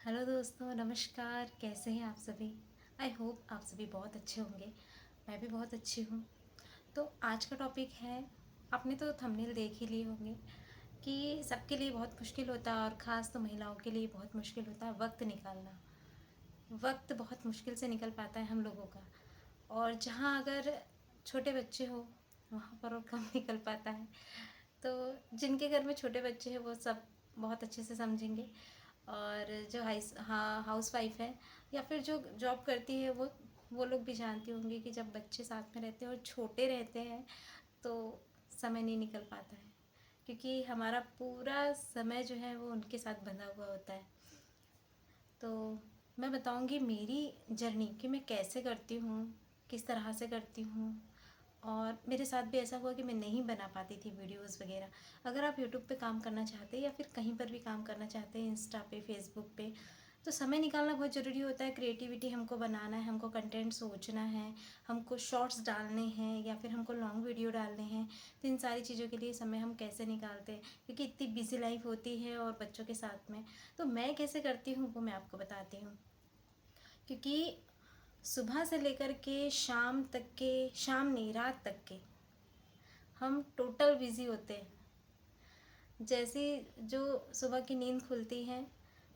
Hello दोस्तों, नमस्कार। कैसे हैं आप सभी? आई होप आप सभी बहुत अच्छे होंगे। मैं भी बहुत अच्छी हूँ। तो आज का टॉपिक है, आपने तो थंबनेल देख ही लिए होंगे कि सबके लिए बहुत मुश्किल होता है और ख़ास तो महिलाओं के लिए बहुत मुश्किल होता है वक्त निकालना। वक्त बहुत मुश्किल से निकल पाता है हम लोगों का, और जहाँ अगर छोटे बच्चे हो वहाँ पर और कम निकल पाता है। तो जिनके घर में छोटे बच्चे हैं वो सब बहुत अच्छे से समझेंगे, और जो हाउस वाइफ है या फिर जो जॉब करती है वो लोग भी जानती होंगी कि जब बच्चे साथ में रहते हैं और छोटे रहते हैं तो समय नहीं निकल पाता है, क्योंकि हमारा पूरा समय जो है वो उनके साथ बंधा हुआ होता है। तो मैं बताऊंगी मेरी जर्नी कि मैं कैसे करती हूँ, किस तरह से करती हूँ। और मेरे साथ भी ऐसा हुआ कि मैं नहीं बना पाती थी वीडियोस वगैरह। अगर आप यूट्यूब पे काम करना चाहते हैं या फिर कहीं पर भी काम करना चाहते हैं, इंस्टा पे, फेसबुक पे, तो समय निकालना बहुत ज़रूरी होता है। क्रिएटिविटी हमको बनाना है, हमको कंटेंट सोचना है, हमको शॉर्ट्स डालने हैं या फिर हमको लॉन्ग वीडियो डालने हैं। तो इन सारी चीज़ों के लिए समय हम कैसे निकालते हैं, क्योंकि इतनी बिजी लाइफ होती है और बच्चों के साथ में। तो मैं कैसे करती हूँ वो मैं आपको बताती हूँ। क्योंकि सुबह से लेकर के शाम तक के, शाम नहीं रात तक के, हम टोटल बिजी होते हैं। जैसे जो सुबह की नींद खुलती है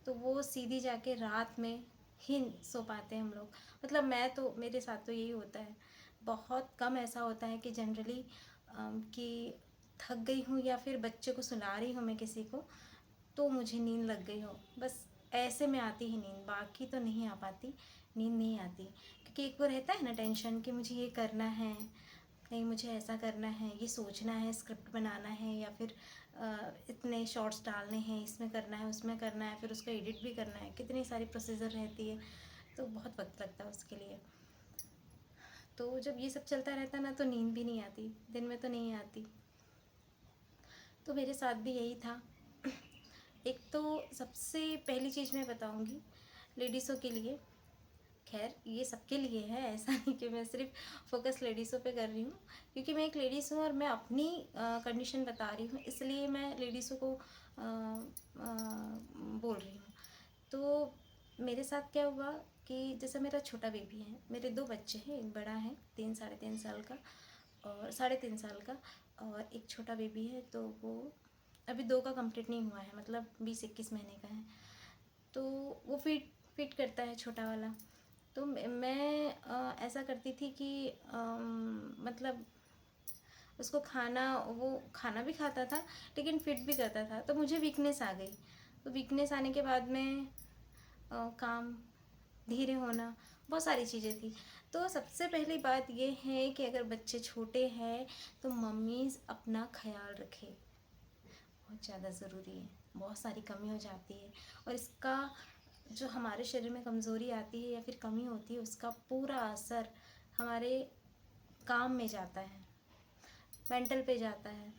तो वो सीधी जाके रात में ही सो पाते हैं हम लोग। मतलब मैं तो, मेरे साथ तो यही होता है। बहुत कम ऐसा होता है कि जनरली कि थक गई हूँ या फिर बच्चे को सुला रही हूँ मैं किसी को, तो मुझे नींद लग गई हो। बस ऐसे में आती है नींद, बाकी तो नहीं आ पाती। नींद नहीं आती, क्योंकि एक वो रहता है ना टेंशन कि मुझे ये करना है, नहीं मुझे ऐसा करना है, ये सोचना है, स्क्रिप्ट बनाना है, या फिर इतने शॉर्ट्स डालने हैं, इसमें करना है, उसमें करना है, फिर उसका एडिट भी करना है, कितनी सारी प्रोसीजर रहती है। तो बहुत वक्त लगता है उसके लिए। तो जब ये सब चलता रहता है ना तो नींद भी नहीं आती, दिन में तो नहीं आती। तो मेरे साथ भी यही था। एक तो सबसे पहली चीज़ मैं बताऊंगी लेडीज़ों के लिए। खैर ये सबके लिए है, ऐसा नहीं कि मैं सिर्फ फोकस लेडीज़ों पे कर रही हूँ, क्योंकि मैं एक लेडीज़ हूँ और मैं अपनी कंडीशन बता रही हूँ, इसलिए मैं लेडीज़ों को बोल रही हूँ। तो मेरे साथ क्या हुआ कि जैसे मेरा छोटा बेबी है, मेरे दो बच्चे हैं, एक बड़ा है 3 साढ़े 3 साल का और 3.5 साल का, और एक छोटा बेबी है। तो वो अभी 2 का कंप्लीट नहीं हुआ है, मतलब 20-21 महीने का है। तो वो फिट फिट करता है छोटा वाला। तो मैं ऐसा करती थी कि मतलब उसको खाना, वो खाना भी खाता था लेकिन फिट भी करता था। तो मुझे वीकनेस आ गई। तो वीकनेस आने के बाद में काम धीरे होना, बहुत सारी चीज़ें थी। तो सबसे पहली बात ये है कि अगर बच्चे छोटे हैं तो मम्मीज़ अपना ख्याल रखें, बहुत ज़्यादा ज़रूरी है। बहुत सारी कमी हो जाती है, और इसका जो हमारे शरीर में कमज़ोरी आती है या फिर कमी होती है, उसका पूरा असर हमारे काम में जाता है, मेंटल पे जाता है।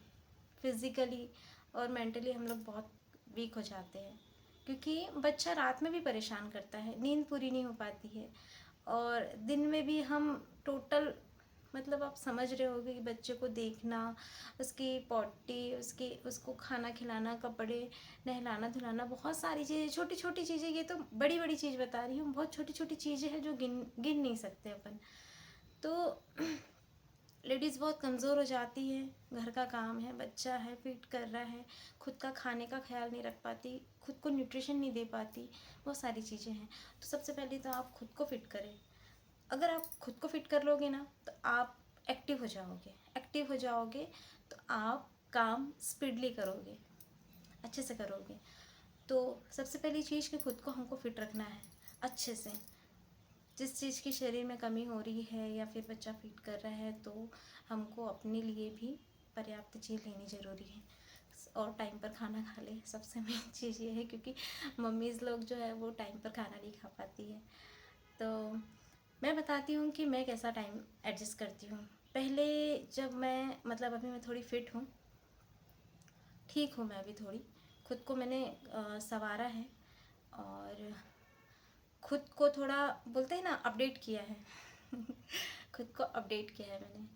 फिज़िकली और मेंटली हम लोग बहुत वीक हो जाते हैं, क्योंकि बच्चा रात में भी परेशान करता है, नींद पूरी नहीं हो पाती है, और दिन में भी हम टोटल, मतलब आप समझ रहे होगे कि बच्चे को देखना, उसकी पॉटी, उसको खाना खिलाना, कपड़े नहलाना धुलाना, बहुत सारी चीज़ें, छोटी छोटी चीज़ें। ये तो बड़ी बड़ी चीज़ बता रही हूँ, बहुत छोटी छोटी चीज़ें हैं जो गिन गिन नहीं सकते अपन। तो लेडीज़ बहुत कमज़ोर हो जाती है। घर का काम है, बच्चा है, फीड कर रहा है, खुद का खाने का ख्याल नहीं रख पाती, खुद को न्यूट्रिशन नहीं दे पाती, बहुत सारी चीज़ें हैं। तो सबसे पहले तो आप खुद को फिट करें। अगर आप खुद को फिट कर लोगे ना तो आप एक्टिव हो जाओगे। एक्टिव हो जाओगे तो आप काम स्पीडली करोगे, अच्छे से करोगे। तो सबसे पहली चीज़ कि खुद को हमको फिट रखना है अच्छे से। जिस चीज़ की शरीर में कमी हो रही है या फिर बच्चा फीड कर रहा है, तो हमको अपने लिए भी पर्याप्त चीज़ लेनी ज़रूरी है, और टाइम पर खाना खा ले। सबसे मेन चीज़ ये है, क्योंकि मम्मीज़ लोग जो है वो टाइम पर खाना नहीं खा पाती है। तो मैं बताती हूँ कि मैं कैसा टाइम एडजस्ट करती हूँ। पहले जब मैं, मतलब अभी मैं थोड़ी फ़िट हूँ, ठीक हूँ मैं अभी थोड़ी, खुद को मैंने संवारा है, और खुद को थोड़ा बोलते हैं ना अपडेट किया है खुद को अपडेट किया है मैंने।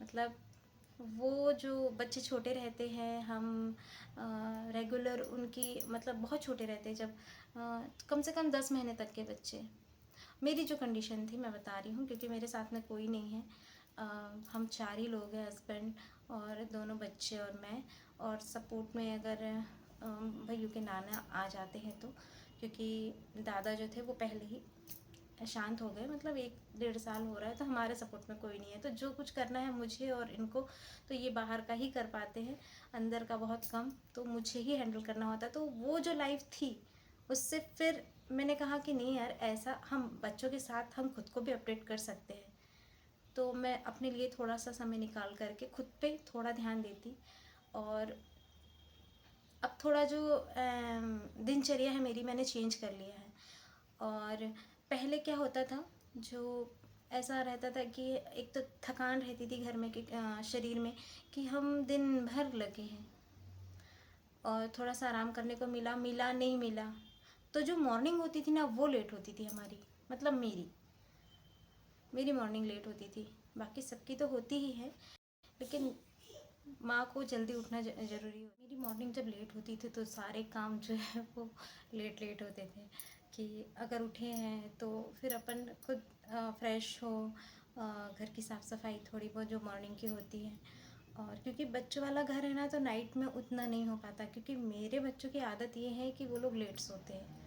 मतलब वो जो बच्चे छोटे रहते हैं, हम रेगुलर उनकी मतलब बहुत छोटे रहते हैं, जब कम से कम 10 महीने तक के बच्चे। मेरी जो कंडीशन थी मैं बता रही हूँ, क्योंकि मेरे साथ में कोई नहीं है। हम 4 ही लोग हैं, हस्बैंड और दोनों बच्चे और मैं। और सपोर्ट में अगर भैया के नाना आ जाते हैं तो, क्योंकि दादा जो थे वो पहले ही शांत हो गए, मतलब 1 डेढ़ साल हो रहा है, तो हमारे सपोर्ट में कोई नहीं है। तो जो कुछ करना है मुझे और इनको, तो ये बाहर का ही कर पाते हैं, अंदर का बहुत कम, तो मुझे ही हैंडल करना होता है। तो वो जो लाइफ थी, उससे फिर मैंने कहा कि नहीं यार, ऐसा हम बच्चों के साथ हम खुद को भी अपडेट कर सकते हैं। तो मैं अपने लिए थोड़ा सा समय निकाल करके खुद पे थोड़ा ध्यान देती। और अब थोड़ा जो दिनचर्या है मेरी, मैंने चेंज कर लिया है। और पहले क्या होता था, जो ऐसा रहता था कि एक तो थकान रहती थी घर में कि शरीर में, कि हम दिन भर लगे हैं और थोड़ा सा आराम करने को मिला मिला नहीं मिला, तो जो मॉर्निंग होती थी ना, वो लेट होती थी हमारी। मतलब मेरी मॉर्निंग लेट होती थी। बाकी सबकी तो होती ही है, लेकिन माँ को जल्दी उठना ज़रूरी हो। मेरी मॉर्निंग जब लेट होती थी तो सारे काम जो है वो लेट लेट होते थे। कि अगर उठे हैं तो फिर अपन खुद फ्रेश हो, घर की साफ़ सफाई थोड़ी बहुत जो मॉर्निंग की होती है। और क्योंकि बच्चों वाला घर है ना, तो नाइट में उतना नहीं हो पाता, क्योंकि मेरे बच्चों की आदत ये है कि वो लोग लेट सोते हैं।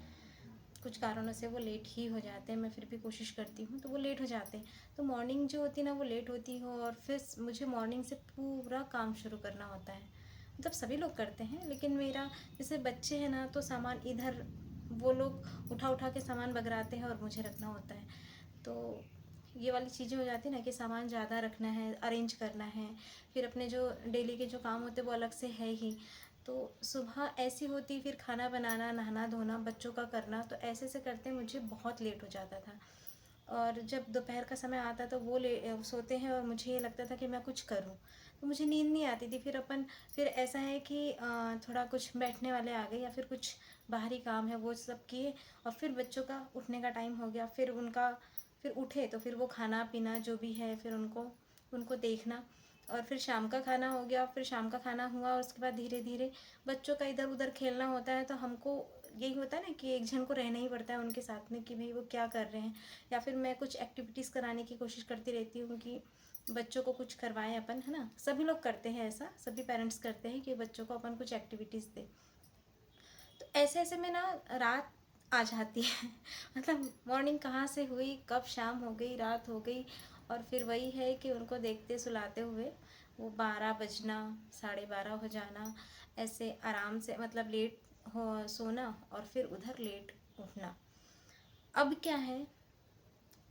कुछ कारणों से वो लेट ही हो जाते हैं, मैं फिर भी कोशिश करती हूँ, तो वो लेट हो जाते हैं। तो मॉर्निंग जो होती है ना, वो लेट होती है, और फिर मुझे मॉर्निंग से पूरा काम शुरू करना होता है। मतलब सभी लोग करते हैं, लेकिन मेरा जैसे बच्चे हैं ना, तो सामान इधर वो लोग उठा उठा के सामान बगराते हैं और मुझे रखना होता है। तो ये वाली चीज़ें हो जाती है ना, कि सामान ज़्यादा रखना है, अरेंज करना है। फिर अपने जो डेली के जो काम होते हैं वो अलग से है ही। तो सुबह ऐसी होती, फिर खाना बनाना, नहाना धोना, बच्चों का करना, तो ऐसे से करते मुझे बहुत लेट हो जाता था। और जब दोपहर का समय आता तो वो सोते हैं और मुझे ये लगता था कि मैं कुछ करूं, तो मुझे नींद नहीं आती थी। फिर ऐसा है कि थोड़ा कुछ बैठने वाले आ गए या फिर कुछ बाहरी काम है वो सब किए, और फिर बच्चों का उठने का टाइम हो गया, फिर उठे तो फिर वो खाना पीना जो भी है, फिर उनको उनको देखना। और फिर शाम का खाना हो गया, फिर शाम का खाना हुआ, और उसके बाद धीरे धीरे बच्चों का इधर उधर खेलना होता है, तो हमको यही होता है ना कि एक जन को रहना ही पड़ता है उनके साथ में, कि भाई वो क्या कर रहे हैं। या फिर मैं कुछ एक्टिविटीज़ कराने की कोशिश करती रहती हूँ कि बच्चों को कुछ करवाएं अपन, है ना। सभी लोग करते हैं ऐसा, सभी पेरेंट्स करते हैं कि बच्चों को अपन कुछ एक्टिविटीज़ दें। तो ऐसे ऐसे में ना रात आ जाती है मतलब मॉर्निंग कहाँ से हुई, कब शाम हो गई, रात हो गई। और फिर वही है कि उनको देखते सुलाते हुए वो 12 बजना, 12:30 हो जाना, ऐसे आराम से, मतलब लेट हो सोना, और फिर उधर लेट उठना। अब क्या है,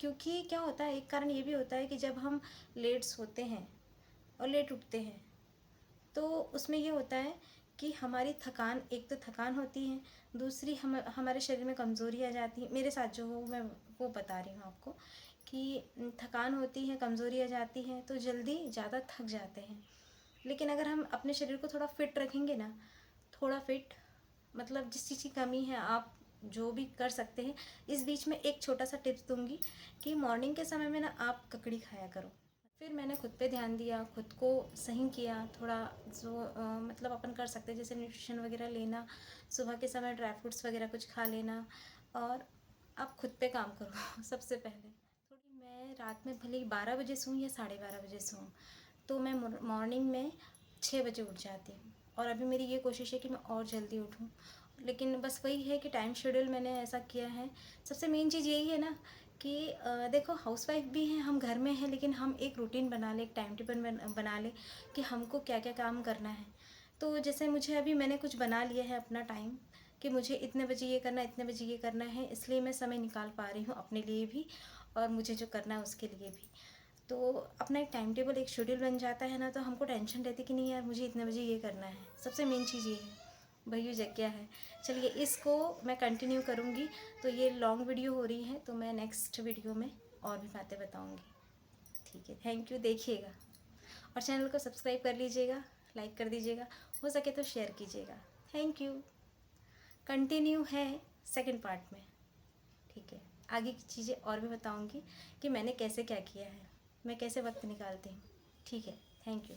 क्योंकि क्या होता है, एक कारण ये भी होता है कि जब हम लेट सोते हैं और लेट उठते हैं, तो उसमें ये होता है कि हमारी थकान, एक तो थकान होती है, दूसरी हमारे शरीर में कमज़ोरी आ जाती है। मेरे साथ जो हो मैं वो बता रही हूँ आपको, कि थकान होती है, कमज़ोरी आ जाती है, तो जल्दी ज़्यादा थक जाते हैं। लेकिन अगर हम अपने शरीर को थोड़ा फिट रखेंगे ना, थोड़ा फिट, मतलब जिस चीज़ की कमी है आप जो भी कर सकते हैं। इस बीच में एक छोटा सा टिप्स दूंगी, कि मॉर्निंग के समय में ना आप ककड़ी खाया करो। फिर मैंने खुद पे ध्यान दिया, खुद को सही किया थोड़ा। जो मतलब अपन कर सकते हैं, जैसे न्यूट्रिशन वगैरह लेना, सुबह के समय ड्राई फ्रूट्स वगैरह कुछ खा लेना, और आप खुद पे काम करो सबसे पहले। थोड़ी मैं रात में भले ही 12 बजे सोऊं या 12:30 बजे सोऊं, तो मैं मॉर्निंग में 6 बजे उठ जाती हूँ। और अभी मेरी ये कोशिश है कि मैं और जल्दी उठूँ, लेकिन बस वही है कि टाइम शेड्यूल मैंने ऐसा किया है। सबसे मेन चीज़ यही है ना, कि देखो हाउसवाइफ भी हैं, हम घर में हैं, लेकिन हम एक रूटीन बना लें, एक टाइम टेबल बना लें कि हमको क्या क्या काम करना है। तो जैसे मुझे अभी मैंने कुछ बना लिया है अपना टाइम, कि मुझे इतने बजे ये करना है, इतने बजे ये करना है, इसलिए मैं समय निकाल पा रही हूँ अपने लिए भी, और मुझे जो करना है उसके लिए भी। तो अपना एक टाइम टेबल, एक शेड्यूल बन जाता है ना, तो हमको टेंशन रहती कि नहीं यार, मुझे इतने बजे ये करना है। सबसे मेन चीज़ ये है, भैया जग्या है। चलिए इसको मैं कंटिन्यू करूँगी। तो ये लॉन्ग वीडियो हो रही है, तो मैं नेक्स्ट वीडियो में और भी बातें बताऊँगी। ठीक है, थैंक यू, देखिएगा। और चैनल को सब्सक्राइब कर लीजिएगा, लाइक कर दीजिएगा, हो सके तो शेयर कीजिएगा। Thank you. कंटिन्यू है सेकंड पार्ट में। ठीक है, आगे की चीज़ें और भी बताऊँगी कि मैंने कैसे क्या किया है, मैं कैसे वक्त निकालती हूँ। ठीक है, थैंक यू।